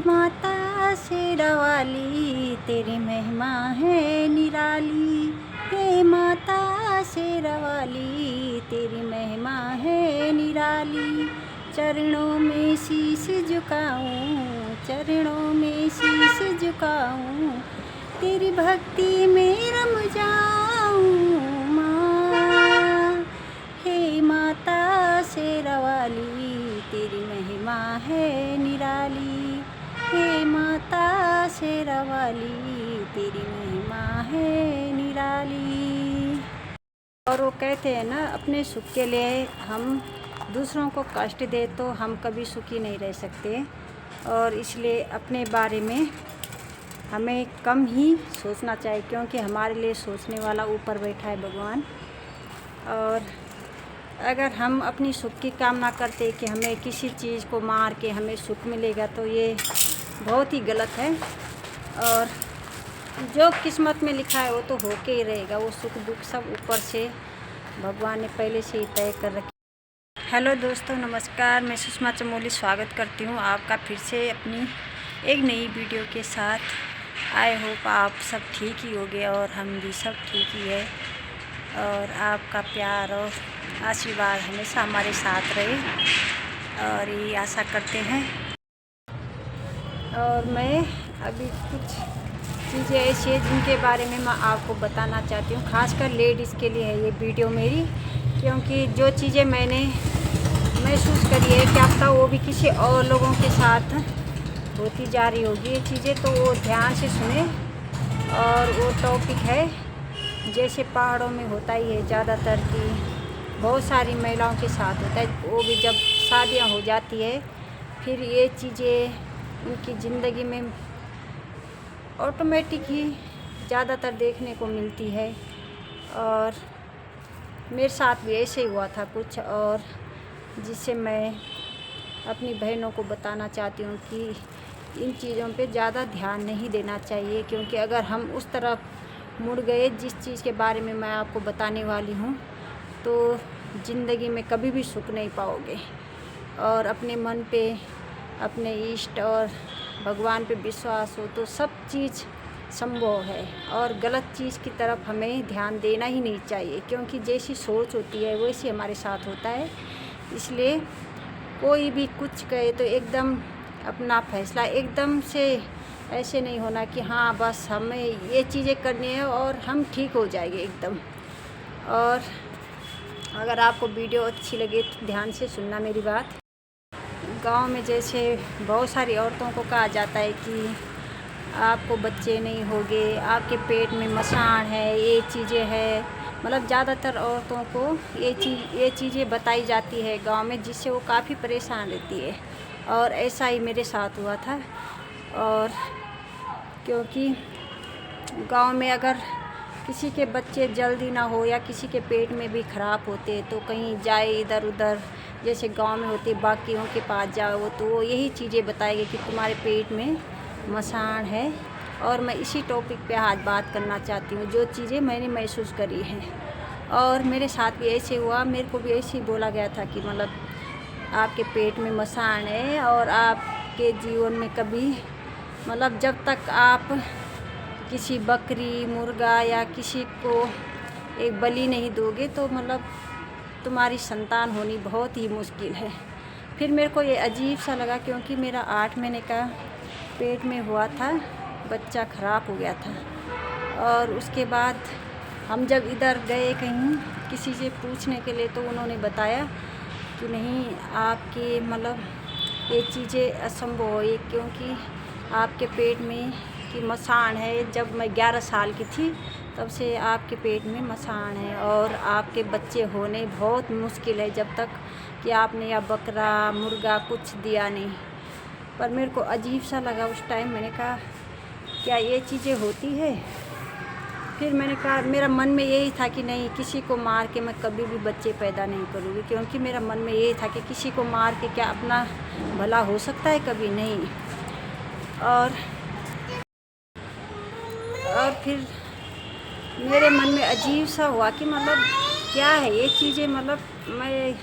माता शेरावाली तेरी महिमा है निराली। हे माता शेरावाली तेरी महिमा है निराली। चरणों में शीश झुकाऊं, चरणों में शीश झुकाऊं, तेरी भक्ति में रम जाऊं माँ। हे माता शेरावाली तेरी महिमा है निराली। हे माता शेरावाली तेरी महिमा है निराली। और वो कहते हैं ना, अपने सुख के लिए हम दूसरों को कष्ट दे तो हम कभी सुखी नहीं रह सकते। और इसलिए अपने बारे में हमें कम ही सोचना चाहिए, क्योंकि हमारे लिए सोचने वाला ऊपर बैठा है भगवान। और अगर हम अपनी सुख की कामना करते कि हमें किसी चीज़ को मार के हमें सुख मिलेगा, तो ये बहुत ही गलत है। और जो किस्मत में लिखा है वो तो होके ही रहेगा। वो सुख दुख सब ऊपर से भगवान ने पहले से ही तय कर रखा। हेलो दोस्तों, नमस्कार। मैं सुषमा चमोली स्वागत करती हूँ आपका फिर से अपनी एक नई वीडियो के साथ। आई होप आप सब ठीक ही होंगे और हम भी सब ठीक ही है। और आपका प्यार और आशीर्वाद हमेशा हमारे साथ रहे, और ये आशा करते हैं। और मैं अभी कुछ चीज़ें ऐसी हैं जिनके बारे में मैं आपको बताना चाहती हूँ। खासकर लेडीज़ के लिए है ये वीडियो मेरी, क्योंकि जो चीज़ें मैंने महसूस करी है, क्या पता वो भी किसी और लोगों के साथ होती जा रही होगी ये चीज़ें, तो वो ध्यान से सुने। और वो टॉपिक है, जैसे पहाड़ों में होता ही है ज़्यादातर कि बहुत सारी महिलाओं के साथ होता है, वो भी जब शादियां हो जाती है फिर ये चीज़ें उनकी ज़िंदगी में ऑटोमेटिक ही ज़्यादातर देखने को मिलती है। और मेरे साथ भी ऐसे ही हुआ था कुछ, और जिससे मैं अपनी बहनों को बताना चाहती हूँ कि इन चीज़ों पे ज़्यादा ध्यान नहीं देना चाहिए, क्योंकि अगर हम उस तरफ मुड़ गए जिस चीज़ के बारे में मैं आपको बताने वाली हूँ, तो ज़िंदगी में कभी भी सुख नहीं पाओगे। और अपने मन पे, अपने इष्ट और भगवान पे विश्वास हो तो सब चीज़ संभव है। और गलत चीज़ की तरफ हमें ध्यान देना ही नहीं चाहिए, क्योंकि जैसी सोच होती है वैसी हमारे साथ होता है। इसलिए कोई भी कुछ कहे तो एकदम अपना फैसला एकदम से ऐसे नहीं होना कि हाँ बस हमें ये चीज़ें करनी है और हम ठीक हो जाएंगे एकदम। और अगर आपको वीडियो अच्छी लगे तो ध्यान से सुनना मेरी बात। गांव में जैसे बहुत सारी औरतों को कहा जाता है कि आपको बच्चे नहीं होंगे, आपके पेट में मसाण है, ये चीज़ें है। मतलब ज़्यादातर औरतों को ये चीज़ें बताई जाती है गांव में, जिससे वो काफ़ी परेशान रहती है। और ऐसा ही मेरे साथ हुआ था। और क्योंकि गांव में अगर किसी के बच्चे जल्दी ना हो या किसी के पेट में भी ख़राब होते तो कहीं जाए इधर उधर, जैसे गांव में होती बाकियों के पास जाओ तो वो यही चीज़ें बताएंगे कि तुम्हारे पेट में मसाण है। और मैं इसी टॉपिक पे आज बात करना चाहती हूँ, जो चीज़ें मैंने महसूस करी हैं। और मेरे साथ भी ऐसे हुआ, मेरे को भी ऐसे ही बोला गया था कि मतलब आपके पेट में मसाण है और आपके जीवन में कभी, मतलब जब तक आप किसी बकरी, मुर्गा या किसी को एक बलि नहीं दोगे तो मतलब तुम्हारी संतान होनी बहुत ही मुश्किल है। फिर मेरे को ये अजीब सा लगा, क्योंकि मेरा 8 महीने का पेट में हुआ था, बच्चा ख़राब हो गया था। और उसके बाद हम जब इधर गए कहीं किसी से पूछने के लिए, तो उन्होंने बताया कि नहीं, आपके मतलब ये चीज़ें असंभव है, क्योंकि आपके पेट में की मसाण है। जब मैं 11 साल की थी तब से आपके पेट में मसाण है और आपके बच्चे होने बहुत मुश्किल है जब तक कि आपने या बकरा मुर्गा कुछ दिया नहीं। पर मेरे को अजीब सा लगा उस टाइम। मैंने कहा क्या ये चीज़ें होती है? फिर मैंने कहा, मेरा मन में यही था कि नहीं, किसी को मार के मैं कभी भी बच्चे पैदा नहीं करूँगी, क्योंकि मेरा मन में यही था कि किसी को मार के क्या अपना भला हो सकता है? कभी नहीं। और फिर मेरे मन में अजीब सा हुआ कि मतलब क्या है ये चीज़ें। मतलब मैं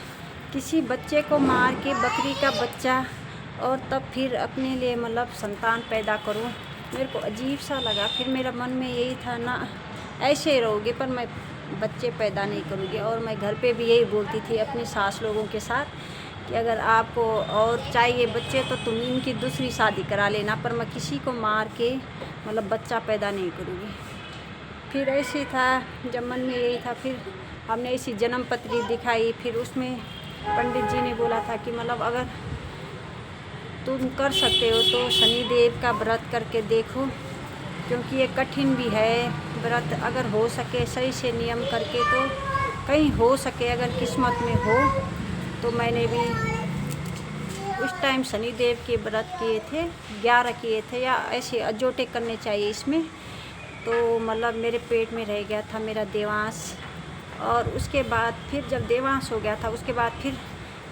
किसी बच्चे को मार के, बकरी का बच्चा और तब फिर अपने लिए मतलब संतान पैदा करूं। मेरे को अजीब सा लगा। फिर मेरा मन में यही था ना, ऐसे ही रहोगे पर मैं बच्चे पैदा नहीं करूँगी। और मैं घर पे भी यही बोलती थी अपनी सास लोगों के साथ कि अगर आपको और चाहिए बच्चे तो तुम इनकी दूसरी शादी करा लेना, पर मैं किसी को मार के मतलब बच्चा पैदा नहीं करूँगी। फिर ऐसे था, जब मन में यही था, फिर हमने ऐसी जन्म पत्री दिखाई। फिर उसमें पंडित जी ने बोला था कि मतलब अगर तुम कर सकते हो तो शनिदेव का व्रत करके देखो, क्योंकि ये कठिन भी है व्रत। अगर हो सके सही से नियम करके तो कहीं हो सके, अगर किस्मत में हो तो। मैंने भी उस टाइम शनिदेव के व्रत किए थे, 11 किए थे, या ऐसे अजोटे करने चाहिए इसमें। तो मतलब मेरे पेट में रह गया था मेरा देवांश। और उसके बाद फिर जब देवांश हो गया था उसके बाद फिर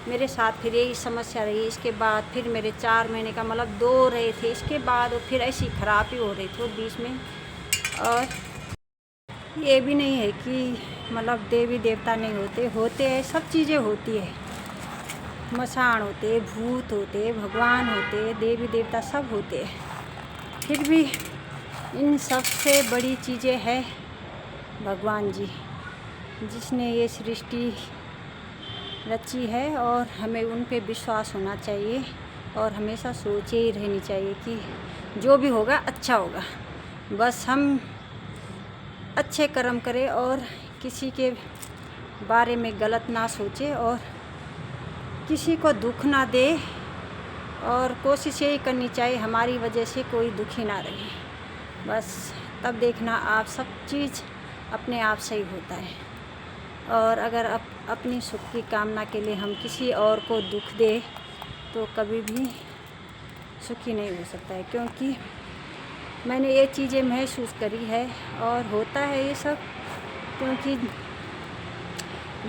मेरे साथ फिर यही समस्या रही। इसके बाद फिर मेरे 4 महीने का मतलब 2 रहे थे। इसके बाद वो फिर ऐसी खराबी हो रही थी वो बीच में। और ये भी नहीं है कि मतलब देवी देवता नहीं होते, होते हैं, सब चीज़ें होती है। मसान होते, भूत होते, भगवान होते, देवी देवता सब होते हैं। फिर भी इन सबसे बड़ी चीज़ें है भगवान जी, जिसने ये सृष्टि रची है। और हमें उन पे विश्वास होना चाहिए और हमेशा सोचे ही रहनी चाहिए कि जो भी होगा अच्छा होगा। बस हम अच्छे कर्म करें और किसी के बारे में गलत ना सोचे और किसी को दुख ना दे। और कोशिश यही करनी चाहिए हमारी वजह से कोई दुखी ना रहे। बस तब देखना आप सब चीज़ अपने आप सही होता है। और अगर अपनी सुख की कामना के लिए हम किसी और को दुख दे तो कभी भी सुखी नहीं हो सकता है। क्योंकि मैंने ये चीज़ें महसूस करी है और होता है ये सब, क्योंकि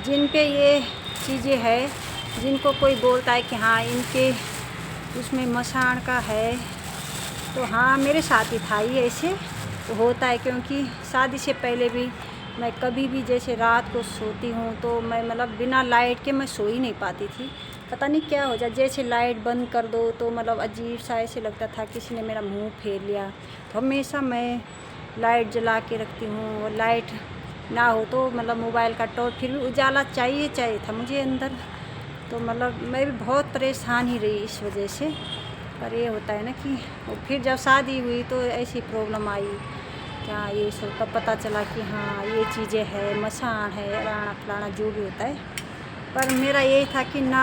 जिन पे ये चीज़ें है, जिनको कोई बोलता है कि हाँ इनके उसमें मसान का है, तो हाँ मेरे साथ ही था ही ऐसे तो होता है। क्योंकि शादी से पहले भी मैं कभी भी जैसे रात को सोती हूँ तो मैं मतलब बिना लाइट के मैं सो ही नहीं पाती थी। पता नहीं क्या हो जाए, जैसे लाइट बंद कर दो तो मतलब अजीब सा ऐसे लगता था किसी ने मेरा मुंह फेर लिया। तो हमेशा मैं लाइट जला के रखती हूँ। और लाइट ना हो तो मतलब मोबाइल का टॉर्च, फिर भी उजाला चाहिए था मुझे अंदर। तो मतलब मैं भी बहुत परेशान ही रही इस वजह से। पर ये होता है ना कि फिर जब शादी हुई तो ऐसी प्रॉब्लम आई क्या ये सब, तब पता चला कि हाँ ये चीज़ें है, मसान है, राणा फलाना जो भी होता है। पर मेरा यही था कि ना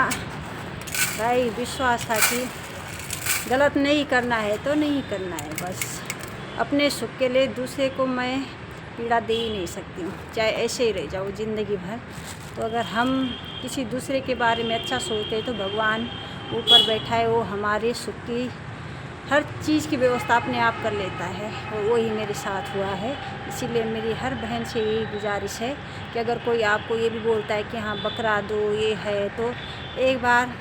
भाई, विश्वास था कि गलत नहीं करना है तो नहीं करना है। बस अपने सुख के लिए दूसरे को मैं पीड़ा दे ही नहीं सकती हूँ, चाहे ऐसे ही रह जाओ ज़िंदगी भर। तो अगर हम किसी दूसरे के बारे में अच्छा सोचते तो भगवान ऊपर बैठा है, वो हमारे सुख की हर चीज़ की व्यवस्था अपने आप कर लेता है। और वही मेरे साथ हुआ है। इसीलिए मेरी हर बहन से यही गुजारिश है कि अगर कोई आपको ये भी बोलता है कि हाँ बकरा दो ये है, तो एक बार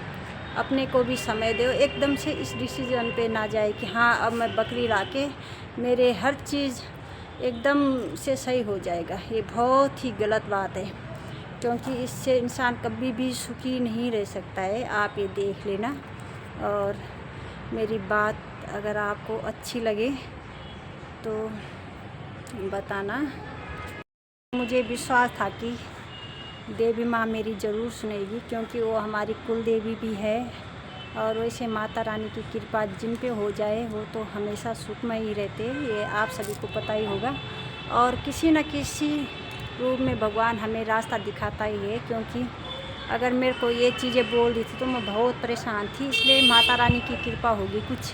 अपने को भी समय दो। एकदम से इस डिसीज़न पे ना जाए कि हाँ अब मैं बकरी ला के मेरे हर चीज़ एकदम से सही हो जाएगा। ये बहुत ही गलत बात है, क्योंकि इससे इंसान कभी भी सुखी नहीं रह सकता है। आप ये देख लेना। और मेरी बात अगर आपको अच्छी लगे तो बताना। मुझे विश्वास था कि देवी माँ मेरी ज़रूर सुनेगी, क्योंकि वो हमारी कुल देवी भी है। और वैसे माता रानी की कृपा जिन पे हो जाए वो तो हमेशा सुखमय ही रहते, ये आप सभी को पता ही होगा। और किसी न किसी रूप में भगवान हमें रास्ता दिखाता ही है। क्योंकि अगर मेरे को ये चीज़ें बोल दी थी तो मैं बहुत परेशान थी, इसलिए माता रानी की कृपा होगी कुछ।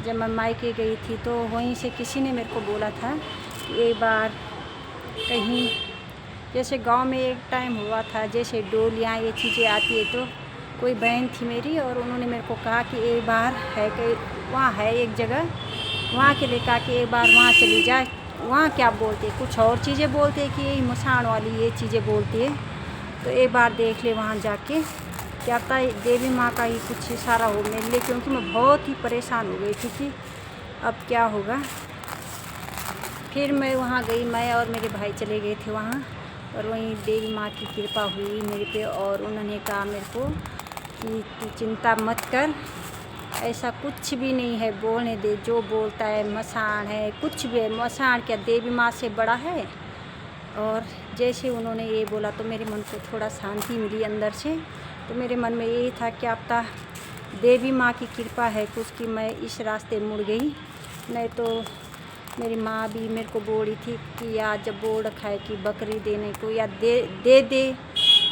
जब मैं मायके गई थी तो वहीं से किसी ने मेरे को बोला था कि एक बार कहीं जैसे गांव में एक टाइम हुआ था, जैसे डोलियाँ ये चीज़ें आती है, तो कोई बहन थी मेरी और उन्होंने मेरे को कहा कि एक बार है कि वहाँ है एक जगह, वहाँ के लिए कहा कि एक बार वहाँ चली जाए। वहाँ क्या बोलते, कुछ और चीज़ें बोलते कि यही मसान वाली ये चीज़ें बोलती है, तो एक बार देख ले वहाँ जाके, क्या पता देवी माँ का ही कुछ इशारा हो मेरे लिए। क्योंकि मैं बहुत ही परेशान हो गई थी कि अब क्या होगा। फिर मैं वहाँ गई, मैं और मेरे भाई चले गए थे वहाँ। और वहीं देवी माँ की कृपा हुई मेरे पे। और उन्होंने कहा मेरे को कि तू चिंता मत कर, ऐसा कुछ भी नहीं है, बोलने दे, जो बोलता है मसान है, कुछ भी है, मसान क्या देवी माँ से बड़ा है। और जैसे उन्होंने ये बोला तो मेरे मन को थोड़ा शांति मिली अंदर से। तो मेरे मन में यही था कि अब तक देवी माँ की कृपा है कुछ कि मैं इस रास्ते मुड़ गई, नहीं तो मेरी माँ भी मेरे को बोल रही थी कि यार जब बोल रखा है कि बकरी देने को या दे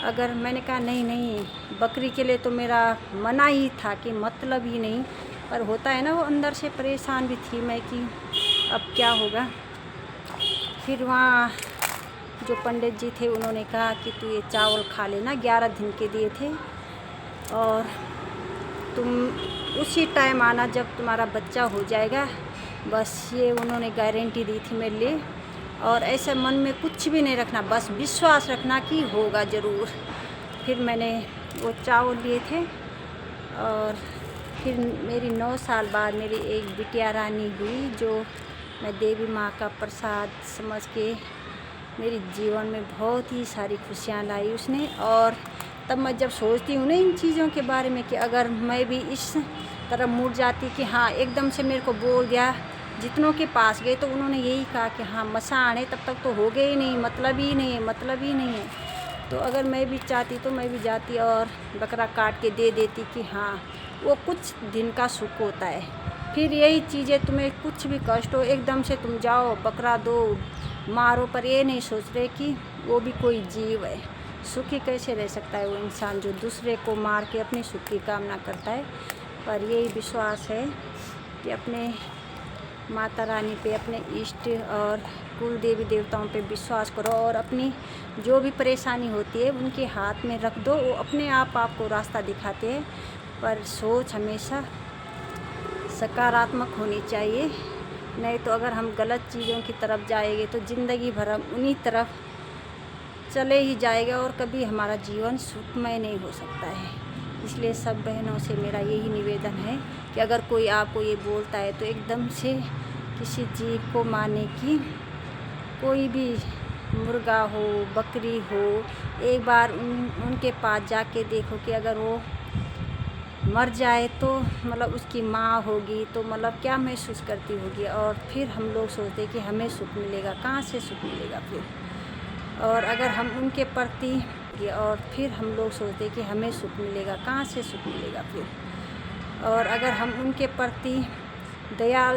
अगर, मैंने कहा नहीं नहीं, बकरी के लिए तो मेरा मना ही था कि मतलब ही नहीं, पर होता है ना, वो अंदर से परेशान भी थी मैं कि अब क्या होगा। फिर वहाँ जो पंडित जी थे उन्होंने कहा कि तू ये चावल खा लेना, 11 दिन के दिए थे, और तुम उसी टाइम आना जब तुम्हारा बच्चा हो जाएगा, बस ये उन्होंने गारंटी दी थी मेरे लिए। और ऐसे मन में कुछ भी नहीं रखना, बस विश्वास रखना कि होगा ज़रूर। फिर मैंने वो चावल लिए थे, और फिर मेरी 9 साल बाद मेरी एक बिटिया रानी हुई, जो मैं देवी माँ का प्रसाद समझ के मेरे जीवन में बहुत ही सारी खुशियाँ लाई उसने। और तब मैं जब सोचती हूँ ना इन चीज़ों के बारे में कि अगर मैं भी इस तरफ मुड़ जाती कि हाँ, एकदम से मेरे को बोल दिया, जितनों के पास गए तो उन्होंने यही कहा कि हाँ मसान है, तब तक तो हो गए ही नहीं, मतलब ही नहीं है, मतलब ही नहीं है। तो अगर मैं भी चाहती तो मैं भी जाती और बकरा काट के दे देती कि हाँ, वो कुछ दिन का सुख होता है। फिर यही चीज़ें, तुम्हें कुछ भी कष्ट हो, एकदम से तुम जाओ बकरा दो, मारो, पर ये नहीं सोच रहे कि वो भी कोई जीव है। सुखी कैसे रह सकता है वो इंसान जो दूसरे को मार के अपने सुख की कामना करता है। पर यही विश्वास है कि अपने माता रानी पे, अपने इष्ट और कुल देवी देवताओं पे विश्वास करो, और अपनी जो भी परेशानी होती है उनके हाथ में रख दो, वो अपने आप आपको रास्ता दिखाते हैं। पर सोच हमेशा सकारात्मक होनी चाहिए, नहीं तो अगर हम गलत चीज़ों की तरफ जाएंगे तो ज़िंदगी भर हम उन्हीं तरफ चले ही जाएगा, और कभी हमारा जीवन सुखमय नहीं हो सकता है। इसलिए सब बहनों से मेरा यही निवेदन है कि अगर कोई आपको ये बोलता है तो एकदम से किसी जीव को मारने की, कोई भी मुर्गा हो, बकरी हो, एक बार उनके पास जाके देखो कि अगर वो मर जाए तो मतलब उसकी माँ होगी तो मतलब क्या महसूस करती होगी। और फिर हम लोग सोचते कि हमें सुख मिलेगा, कहाँ से सुख मिलेगा फिर। और अगर हम उनके प्रति, और फिर हम लोग सोचते कि हमें सुख मिलेगा, कहाँ से सुख मिलेगा फिर। और अगर हम उनके प्रति दया